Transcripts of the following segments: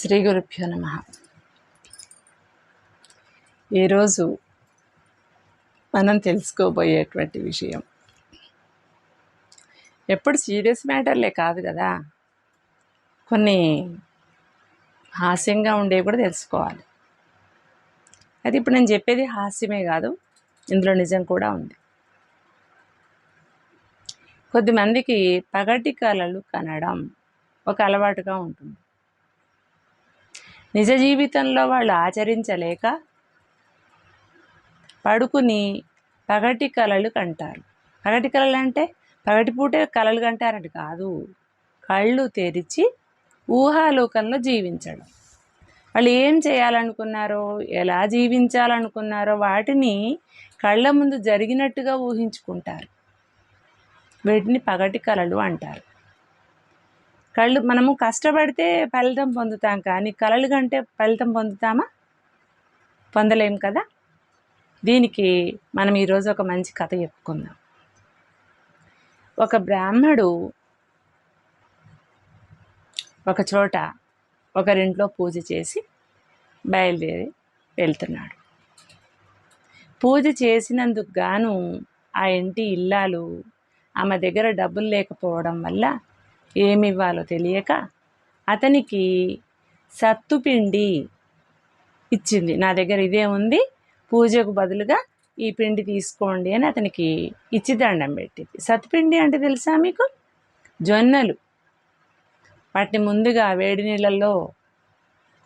శ్రీ గురుభ్యో నమః. ఈరోజు మనం తెలుసుకోబోయేటువంటి విషయం ఎప్పుడు సీరియస్ మ్యాటర్లే కాదు కదా, కొన్ని హాస్యంగా ఉండేవి కూడా తెలుసుకోవాలి. అది ఇప్పుడు నేను చెప్పేది హాస్యమే కాదు, ఇందులో నిజం కూడా ఉంది. కొద్దిమందికి పగటి కలలు కనడం ఒక అలవాటుగా ఉంటుంది. నిజ జీవితంలో వాళ్ళు ఆచరించలేక పడుకుని పగటి కలలు కంటారు. పగటి కలలు అంటే పగటిపూటే కలలు కంటారంట కాదు, కళ్ళు తెరిచి ఊహాలోకంలో జీవించడం. వాళ్ళు ఏం చేయాలనుకున్నారో, ఎలా జీవించాలనుకున్నారో వాటిని కళ్ళ ముందు జరిగినట్టుగా ఊహించుకుంటారు. వీటిని పగటి కలలు అంటారు. మనము కష్టపడితే ఫలితం పొందుతాం, కానీ కలలు కంటే ఫలితం పొందుతామా? పొందలేం కదా. దీనికి మనం ఈరోజు ఒక మంచి కథ చెప్పుకుందాం. ఒక బ్రాహ్మడు ఒక చోట ఒకరింట్లో పూజ చేసి బయలుదేరి వెళ్తున్నాడు. పూజ చేసినందుకు గాను ఆ ఇంటి ఇల్లాలు ఆమె దగ్గర డబ్బులు లేకపోవడం వల్ల ఏమి ఇవ్వాలో తెలియక అతనికి సత్తుపిండి ఇచ్చింది. నా దగ్గర ఇదే ఉంది, పూజకు బదులుగా ఈ పిండి తీసుకోండి అని అతనికి ఇచ్చి దండం పెట్టింది. సత్తుపిండి అంటే తెలుసా మీకు? జొన్నలు. వాటిని ముందుగా వేడి నీళ్ళల్లో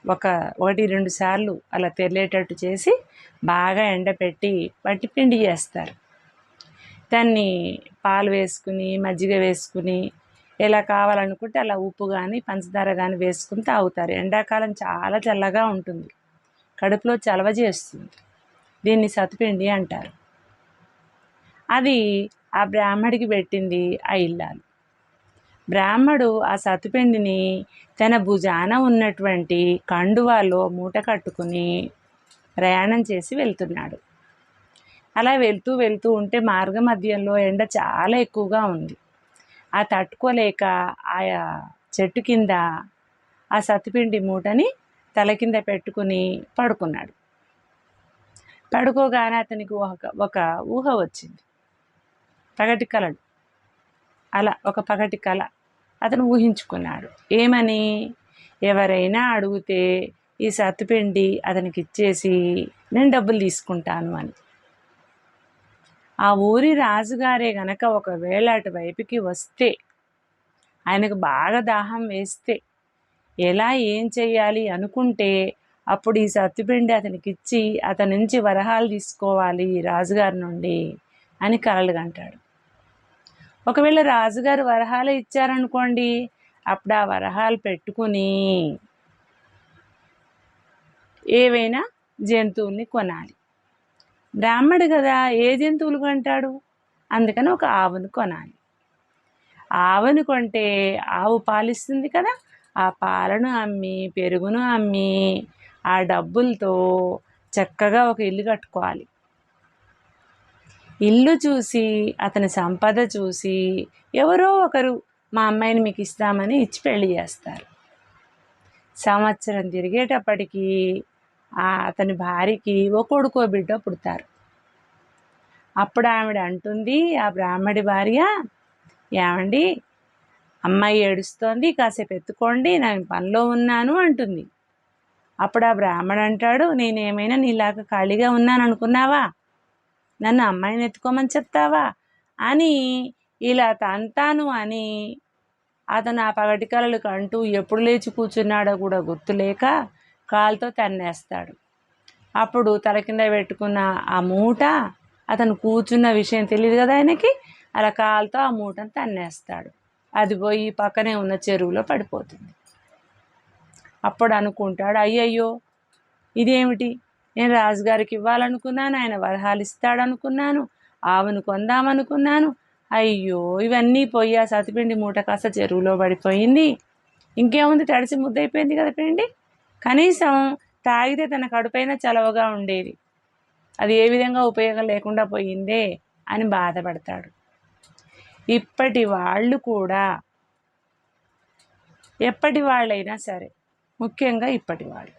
1-2 సార్లు అలా తెల్లేటట్టు చేసి బాగా ఎండపెట్టి వాటి పిండి చేస్తారు. దాన్ని పాలు వేసుకుని మజ్జిగ వేసుకుని ఎలా కావాలనుకుంటే అలా ఉప్పు కానీ పంచదార కానీ వేసుకుని తాగుతారు. ఎండాకాలం చాలా చల్లగా ఉంటుంది, కడుపులో చలవ చేస్తుంది. దీన్ని సత్తుపిండి అంటారు. అది ఆ బ్రాహ్మడికి పెట్టింది ఆ ఇల్లాలు. బ్రాహ్మడు ఆ సత్తుపిండిని తన భుజాన ఉన్నటువంటి కండువాలో మూట కట్టుకుని ప్రయాణం చేసి వెళ్తున్నాడు. అలా వెళ్తూ ఉంటే మార్గ మధ్యంలో ఎండ చాలా ఎక్కువగా ఉంది. ఆ తట్టుకోలేక ఆయా చెట్టు కింద ఆ సత్తుపిండి మూటని తల కింద పెట్టుకుని పడుకున్నాడు. పడుకోగానే అతనికి ఒక ఊహ వచ్చింది. పగటి కలడు. అలా ఒక పగటి కళ అతను ఊహించుకున్నాడు. ఏమని? ఎవరైనా అడిగితే ఈ సత్తుపిండి అతనికి ఇచ్చేసి నేను డబ్బులు తీసుకుంటాను అని. ఆ ఊరి రాజుగారే గనక ఒకవేళ అటువైపుకి వస్తే, ఆయనకు బాగా దాహం వేస్తే ఎలా ఏం చెయ్యాలి అనుకుంటే అప్పుడు ఈ సత్తుపిండి అతనికి ఇచ్చి అతని నుంచి వరహాలు తీసుకోవాలి రాజుగారి నుండి అని కలలు కంటాడు. ఒకవేళ రాజుగారు వరహాలు ఇచ్చారనుకోండి, అప్పుడు ఆ వరహాలు పెట్టుకుని ఏవైనా జంతువుల్ని కొనాలి. బ్రాహ్మడు కదా, ఏ జంతువులు కొంటాడు? అందుకని ఒక ఆవును కొనాలి. ఆవును కొంటే ఆవు పాలిస్తుంది కదా, ఆ పాలను అమ్మి పెరుగును అమ్మి ఆ డబ్బులతో చక్కగా ఒక ఇల్లు కట్టుకోవాలి. ఇల్లు చూసి అతని సంపద చూసి ఎవరో ఒకరు మా అమ్మాయిని మీకు ఇస్తామని ఇచ్చి పెళ్లి చేస్తారు. సంవత్సరం తిరిగేటప్పటికీ అతని భార్యకి ఓ కొడుకో బిడ్డ పుడతారు. అప్పుడు ఆవిడ అంటుంది, ఆ బ్రాహ్మడి భార్య, ఏమండి అమ్మాయి ఏడుస్తోంది, కాసేపు ఎత్తుకోండి, నేను పనిలో ఉన్నాను అంటుంది. అప్పుడు ఆ బ్రాహ్మడు అంటాడు, నేనేమైనా నీలాగా ఖాళీగా ఉన్నాను అనుకున్నావా? నన్ను అమ్మాయిని ఎత్తుకోమని చెప్తావా అని ఇలా తంతాను అని అతను ఆ పగటి కలలు కంటూ ఎప్పుడు లేచి కూర్చున్నాడో కూడా గుర్తులేక కాలుతో తన్నేస్తాడు. అప్పుడు తల కింద పెట్టుకున్న ఆ మూట, అతను కూర్చున్న విషయం తెలియదు కదా ఆయనకి, అలా కాలుతో ఆ మూటను తన్నేస్తాడు. అది పోయి పక్కనే ఉన్న చెరువులో పడిపోతుంది. అప్పుడు అనుకుంటాడు, అయ్యయ్యో ఇదేమిటి, నేను రాజుగారికి ఇవ్వాలనుకున్నాను, ఆయన వరహాలు ఇస్తాడనుకున్నాను, ఆవును కొందామనుకున్నాను, అయ్యో ఇవన్నీ పోయి ఆ సత్తుపిండి మూట కాస్త చెరువులో పడిపోయింది. ఇంకేముంది, తడిసి ముద్దయిపోయింది కదా పిండి, కనీసం తాగితే తన కడుపైన చలవగా ఉండేది, అది ఏ విధంగా ఉపయోగం లేకుండా పోయిందే అని బాధపడతాడు. ఇప్పటి వాళ్ళు కూడా, ఎప్పటి వాళ్ళైనా సరే, ముఖ్యంగా ఇప్పటివాళ్ళు.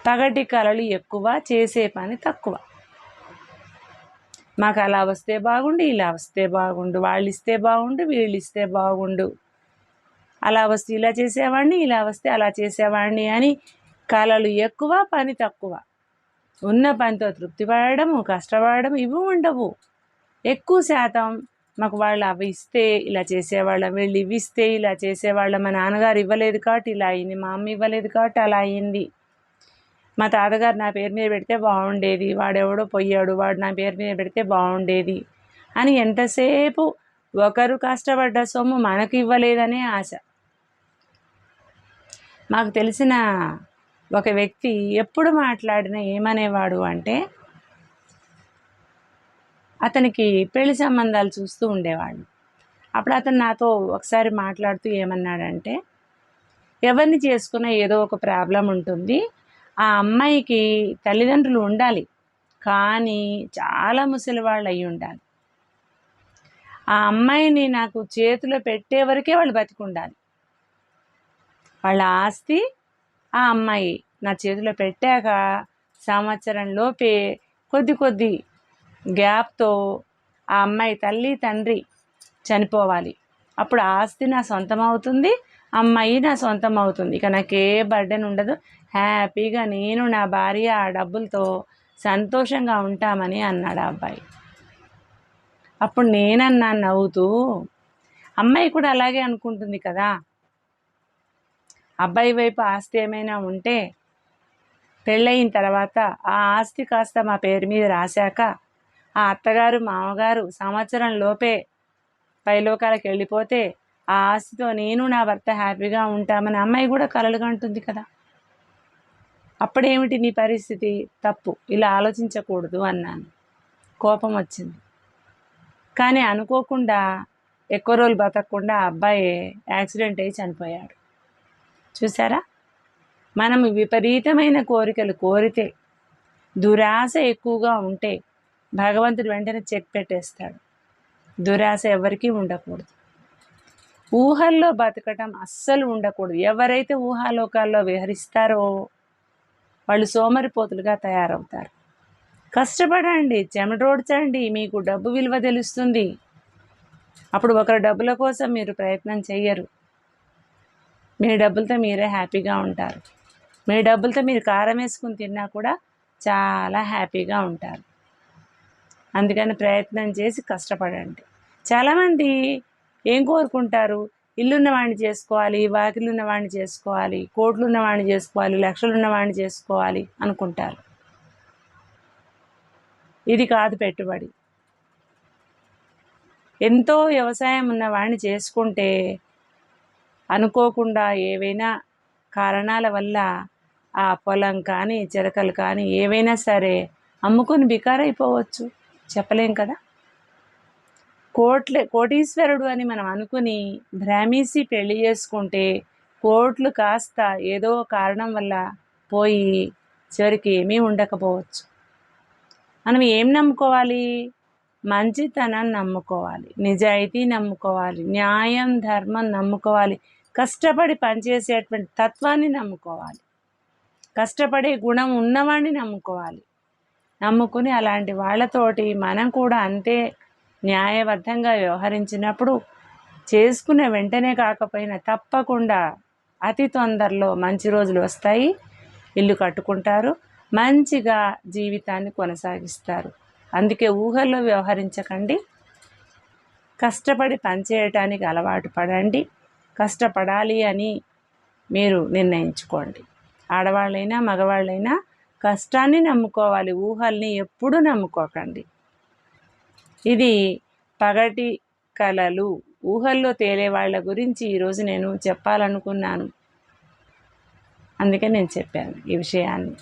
పగటి కలలు ఎక్కువ, చేసే పని తక్కువ. మాకు అలా వస్తే బాగుండు, ఇలా వస్తే బాగుండు, వాళ్ళు ఇస్తే బాగుండు, వీళ్ళు ఇస్తే బాగుండు, అలా వస్తే ఇలా చేసేవాడిని, ఇలా వస్తే అలా చేసేవాడిని అని కలలు ఎక్కువ, పని తక్కువ. ఉన్న పనితో తృప్తి పడడం, కష్టపడడం ఇవి ఉండవు. ఎక్కువ శాతం మాకు వాళ్ళు అవి ఇస్తే ఇలా చేసేవాళ్ళం, వీళ్ళు ఇవి ఇస్తే ఇలా చేసేవాళ్ళం, మా నాన్నగారు ఇవ్వలేదు కాబట్టి ఇలా అయింది, మా అమ్మ ఇవ్వలేదు కాబట్టి అలా అయింది, మా తాతగారు నా పేరు మీద పెడితే బాగుండేది, వాడెవడో పోయాడు, వాడు నా పేరు మీద పెడితే బాగుండేది అని ఎంతసేపు ఒకరు కష్టపడ్డ సొమ్ము మనకు ఇవ్వలేదనే ఆశ. మాకు తెలిసిన ఒక వ్యక్తి ఎప్పుడు మాట్లాడినా ఏమనేవాడు అంటే, అతనికి పెళ్లి సంబంధాలు చూస్తూ ఉండేవాడు. అప్పుడు అతను నాతో ఒకసారి మాట్లాడుతూ ఏమన్నాడంటే, ఎవరిని చేసుకున్నా ఏదో ఒక ప్రాబ్లం ఉంటుంది, ఆ అమ్మాయికి తల్లిదండ్రులు ఉండాలి కానీ చాలా ముసలి వాళ్ళు అయి ఉండాలి, ఆ అమ్మాయిని నాకు చేతిలో పెట్టే వరకే వాళ్ళు బతికి ఉండాలి, వాళ్ళ ఆస్తి ఆ అమ్మాయి నా చేతిలో పెట్టాక సంవత్సరం లోపే కొద్ది గ్యాప్తో ఆ అమ్మాయి తల్లి తండ్రి చనిపోవాలి, అప్పుడు ఆస్తి నా సొంతం అవుతుంది, అమ్మాయి నా సొంతం అవుతుంది, ఇక నాకే బర్డెన్ ఉండదు, హ్యాపీగా నేను నా భార్య ఆ డబ్బులతో సంతోషంగా ఉంటామని అన్నాడు ఆ అబ్బాయి. అప్పుడు నేనన్నాను నవ్వుతూ, అమ్మాయి కూడా అలాగే అనుకుంటుంది కదా, అబ్బాయి వైపు ఆస్తి ఏమైనా ఉంటే పెళ్ళయిన తర్వాత ఆ ఆస్తి కాస్త మా పేరు మీద రాశాక ఆ అత్తగారు మామగారు సంవత్సరం లోపే పైలోకాలకు వెళ్ళిపోతే ఆ ఆస్తితో నేను నా భర్త హ్యాపీగా ఉంటామని అమ్మాయి కూడా కలలు కంటుంది కదా, అప్పుడేమిటి నీ పరిస్థితి? తప్పు, ఇలా ఆలోచించకూడదు అన్నాను. కోపం వచ్చింది. కానీ అనుకోకుండా ఎక్కువ రోజులు బతకకుండా ఆ అబ్బాయి యాక్సిడెంట్ అయ్యి చనిపోయాడు. చూసారా, మనం విపరీతమైన కోరికలు కోరితే, దురాశ ఎక్కువగా ఉంటే భగవంతుడు వెంటనే చెక్ పెట్టేస్తాడు. దురాశ ఎవరికీ ఉండకూడదు. ఊహల్లో బతకటం అస్సలు ఉండకూడదు. ఎవరైతే ఊహాలోకాల్లో విహరిస్తారో వాళ్ళు సోమరిపోతులుగా తయారవుతారు. కష్టపడండి, చెమటోడ్చండి, మీకు డబ్బు విలువ తెలుస్తుంది. అప్పుడు ఒకరి డబ్బుల కోసం మీరు ప్రయత్నం చెయ్యరు, మీ డబ్బులతో మీరే హ్యాపీగా ఉంటారు. మీ డబ్బులతో మీరు కారం వేసుకుని తిన్నా కూడా చాలా హ్యాపీగా ఉంటారు. అందుకని ప్రయత్నం చేసి కష్టపడండి. చాలామంది ఏం కోరుకుంటారు, ఇల్లున్నవాడిని చేసుకోవాలి, వాకిలున్నవాడిని చేసుకోవాలి, కోట్లున్నవాడిని చేసుకోవాలి, లక్షలున్నవాడిని చేసుకోవాలి అనుకుంటారు. ఇది కాదు పెట్టుబడి. ఎంతో వ్యవసాయం ఉన్నవాడిని చేసుకుంటే అనుకోకుండా ఏవైనా కారణాల వల్ల ఆ పొలం కానీ చిరకలు కానీ ఏవైనా సరే అమ్ముకొని బికారైపోవచ్చు, చెప్పలేం కదా. కోటీశ్వరుడు అని మనం అనుకుని భ్రమిసి పెళ్లి చేసుకుంటే కోట్లు కాస్త ఏదో కారణం వల్ల పోయి చివరికి ఏమీ ఉండకపోవచ్చు. మనం ఏం నమ్ముకోవాలి? మంచితనం నమ్ముకోవాలి, నిజాయితీ నమ్ముకోవాలి, న్యాయం ధర్మం నమ్ముకోవాలి, కష్టపడి పనిచేసేటువంటి తత్వాన్ని నమ్ముకోవాలి, కష్టపడే గుణం ఉన్నవాడిని నమ్ముకోవాలి. నమ్ముకుని అలాంటి వాళ్ళతోటి మనం కూడా అంతే న్యాయబద్ధంగా వ్యవహరించినప్పుడు చేసుకునే వెంటనే కాకపోయినా తప్పకుండా అతి తొందరలో మంచి రోజులు వస్తాయి, ఇల్లు కట్టుకుంటారు, మంచిగా జీవితాన్ని కొనసాగిస్తారు. అందుకే ఊహల్లో వ్యవహరించకండి, కష్టపడి పనిచేయటానికి అలవాటు పడండి. కష్టపడాలి అని మీరు నిర్ణయించుకోండి. ఆడవాళ్ళైనా మగవాళ్ళైనా కష్టాన్ని నమ్ముకోవాలి, ఊహల్ని ఎప్పుడూ నమ్ముకోకండి. ఇది పగటి కలలు, ఊహల్లో తేలే వాళ్ళ గురించి ఈరోజు నేను చెప్పాలనుకున్నాను. అందుకే నేను చెప్పాను ఈ విషయాన్ని.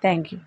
Thank you.